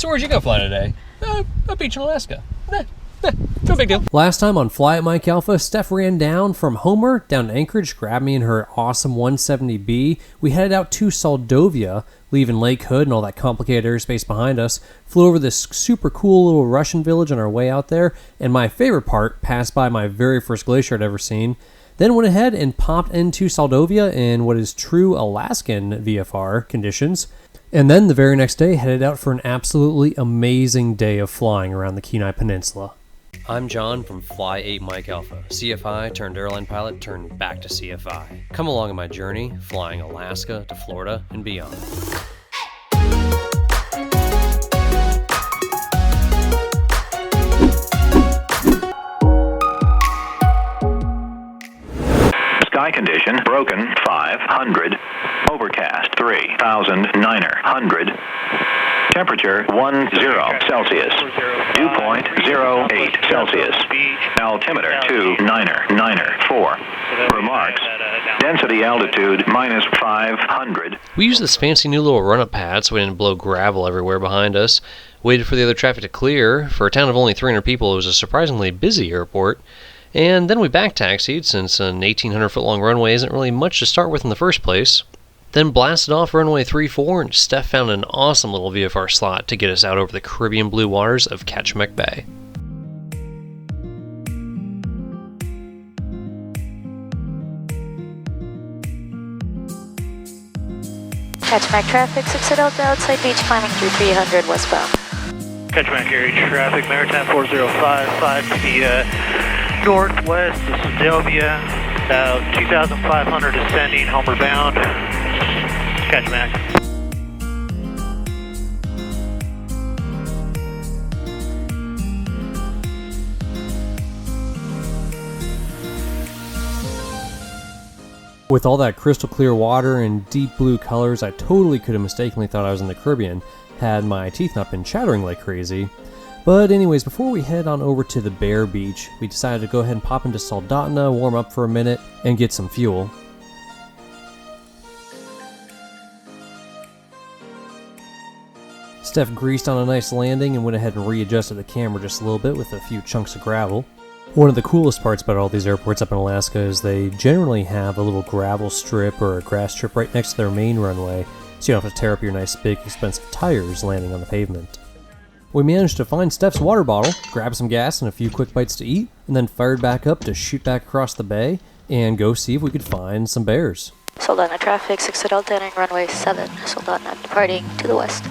So where'd you go flying today? A beach in Alaska. No big deal. Last time on Fly at Mike Alpha, Steph ran down from Homer down to Anchorage, grabbed me in her awesome 170B. We headed out to Soldotna, leaving Lake Hood and all that complicated airspace behind us. Flew over this super cool little Russian village on our way out there, and my favorite part, passed by my very first glacier I'd ever seen. Then went ahead and popped into Soldotna in what is true Alaskan VFR conditions. And then the very next day headed out for an absolutely amazing day of flying around the Kenai Peninsula. I'm John from Fly 8 Mike Alpha, CFI turned airline pilot turned back to CFI. Come along on my journey, flying Alaska to Florida and beyond. Sky condition, broken, 500. Overcast, 3,900. Temperature, 10 Celsius. Dew point, 08 Celsius. Altimeter, 2994. Remarks, density altitude, minus 500. We used this fancy new little run-up pad so we didn't blow gravel everywhere behind us. Waited for the other traffic to clear. For a town of only 300 people, it was a surprisingly busy airport. And then we back-taxied, since an 1,800-foot-long runway isn't really much to start with in the first place. Then blasted off runway 34, and Steph found an awesome little VFR slot to get us out over the Caribbean blue waters of Kachemak Bay. Kachemak traffic, 6 Delta outside beach, climbing through 300 westbound. Kachemak area traffic, Moutain 4055 to the northwest of Soldotna, about 2,500 descending, homeward bound. Kachemak. With all that crystal clear water and deep blue colors, I totally could have mistakenly thought I was in the Caribbean, had my teeth not been chattering like crazy. But anyways, before we head on over to the Bear Beach, we decided to go ahead and pop into Soldotna, warm up for a minute, and get some fuel. Steph greased on a nice landing and went ahead and readjusted the camera just a little bit with a few chunks of gravel. One of the coolest parts about all these airports up in Alaska is they generally have a little gravel strip or a grass strip right next to their main runway, so you don't have to tear up your nice big expensive tires landing on the pavement. We managed to find Steph's water bottle, grab some gas and a few quick bites to eat, and then fired back up to shoot back across the bay and go see if we could find some bears. Soldotna traffic, 6 Delta entering runway 7, Soldotna departing to the west.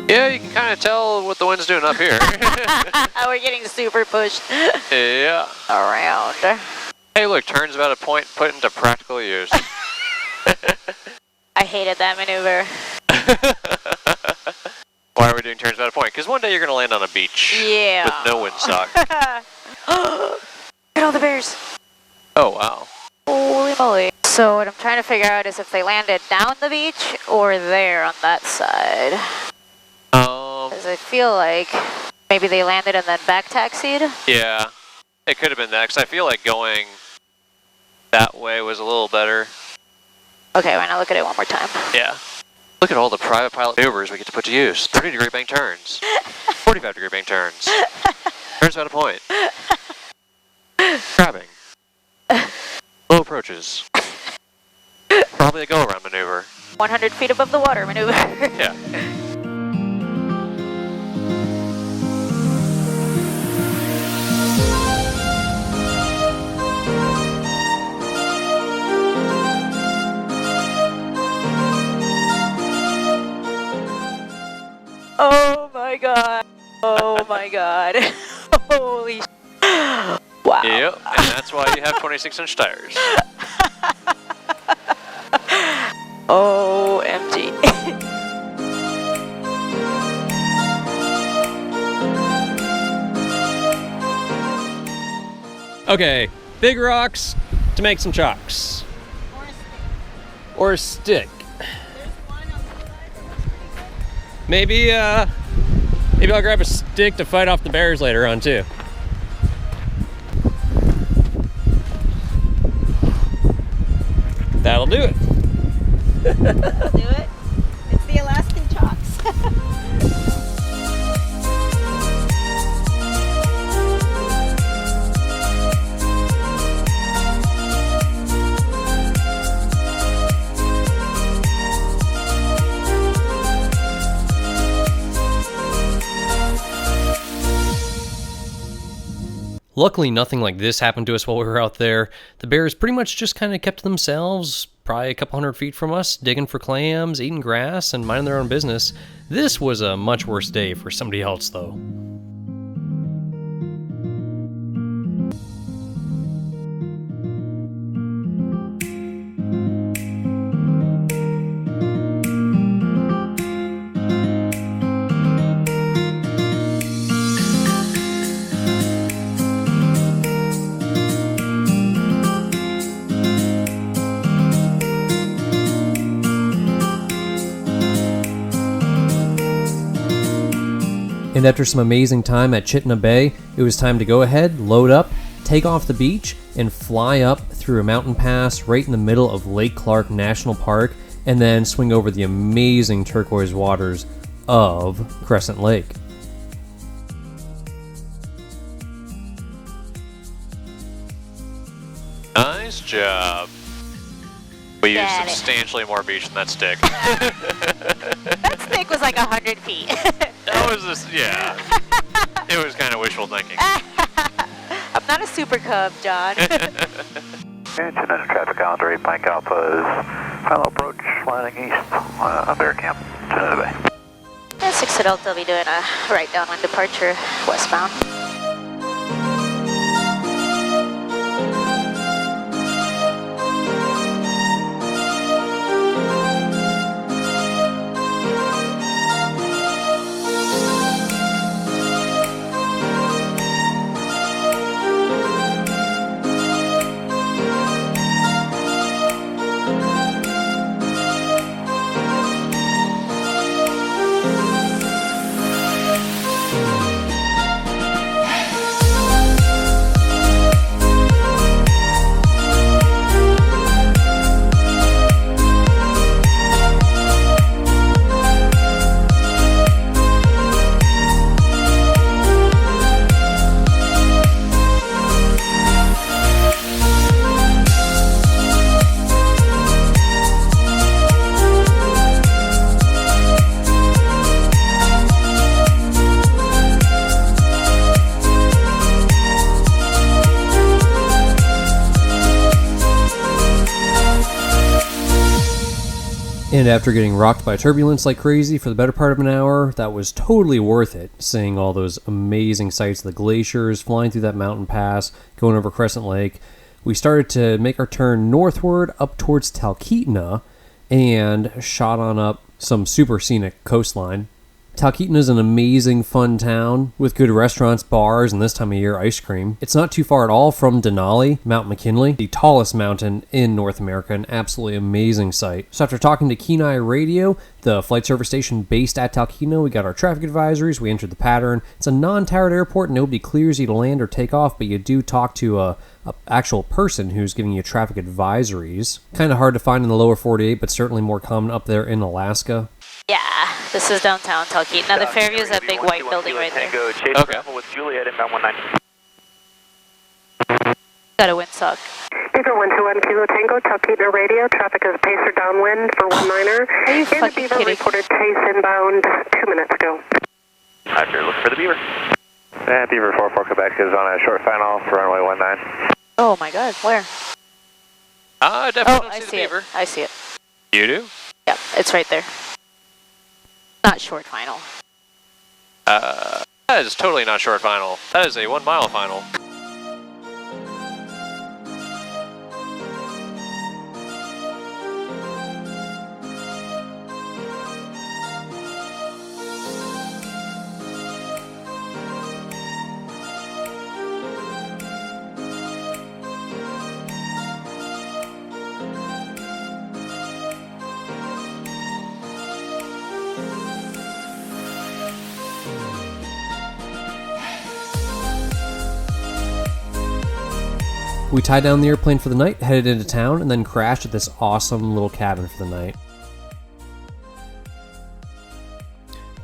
Yeah, you can kind of tell what the wind's doing up here. We're getting super pushed Yeah. around. Hey, look, turns about a point put into practical use. I hated that maneuver. Why are we doing turns about a point? Because one day you're going to land on a beach. Yeah. With no windsock. Look at all the bears. Oh, wow. Holy moly. So what I'm trying to figure out is if they landed down the beach or there on that side. Because I feel like maybe they landed and then back taxied. Yeah, it could have been that, because I feel like going that way was a little better. Okay, why not look at it one more time? Yeah. Look at all the private pilot maneuvers we get to put to use. 30-degree bank turns. 45-degree bank turns. Turns about a point. Grabbing. Low approaches. Probably a go-around maneuver. 100 feet above the water maneuver. Yeah. my god. Holy wow. Yep, and that's why you have 26-inch tires. OMG. Okay, big rocks to make some chocks. Or a stick. Maybe I'll grab a stick to fight off the bears later on too. That'll do it. That'll do it. It's the Alaskan chalks. Luckily, nothing like this happened to us while we were out there. The bears pretty much just kind of kept to themselves, probably a couple hundred feet from us, digging for clams, eating grass, and minding their own business. This was a much worse day for somebody else, though. And after some amazing time at Chitna Bay, it was time to go ahead, load up, take off the beach, and fly up through a mountain pass right in the middle of Lake Clark National Park, and then swing over the amazing turquoise waters of Crescent Lake. Nice job. We used Got it. substantially more beach than that stick. That stick was like 100 feet. That was just, yeah. It was kind of wishful thinking. I'm not a super cub, John. Chinook traffic on 3, Pike Alpha is final approach, landing east on Bear Camp, Chinook Bay. And 6 at Delta will be doing a right downwind departure westbound. And after getting rocked by turbulence like crazy for the better part of an hour, that was totally worth it, seeing all those amazing sights of the glaciers, flying through that mountain pass, going over Crescent Lake. We started to make our turn northward up towards Talkeetna and shot on up some super scenic coastline. Talkeetna is an amazing, fun town with good restaurants, bars, and this time of year, ice cream. It's not too far at all from Denali, Mount McKinley, the tallest mountain in North America, an absolutely amazing sight. So after talking to Kenai Radio, the flight service station based at Talkeetna, we got our traffic advisories, we entered the pattern. It's a non-towered airport, nobody clears you to land or take off, but you do talk to a actual person who's giving you traffic advisories. Kind of hard to find in the lower 48, but certainly more common up there in Alaska. Yeah, this is downtown Talkeetna. The Fairview is that big white building right there. Okay. With Juliet inbound 19. Got a windsock. Beaver 121 Kilo Tango, Talkeetna Radio. Traffic is pacer downwind for 19er. Are you And the fucking Beaver kidding? reported chase inbound 2 minutes ago. Roger, look for the Beaver. Beaver 44 Quebec is on a short final for runway 19. Oh my god, where? I definitely Oh, don't I see the see it. beaver. I see it. You do? Yep, it's right there. Not short final. That is totally not short final. That is a 1 mile final. We tied down the airplane for the night, headed into town, and then crashed at this awesome little cabin for the night.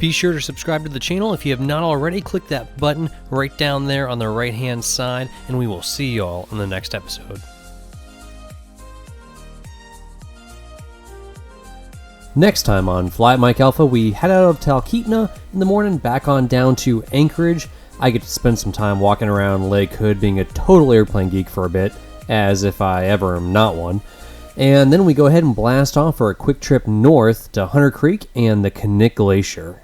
Be sure to subscribe to the channel if you have not already. Click that button right down there on the right hand side, and we will see you all in the next episode. Next time on Fly Mike Alpha, we head out of Talkeetna in the morning, back on down to Anchorage. I get to spend some time walking around Lake Hood being a total airplane geek for a bit, as if I ever am not one. And then we go ahead and blast off for a quick trip north to Hunter Creek and the Knik Glacier.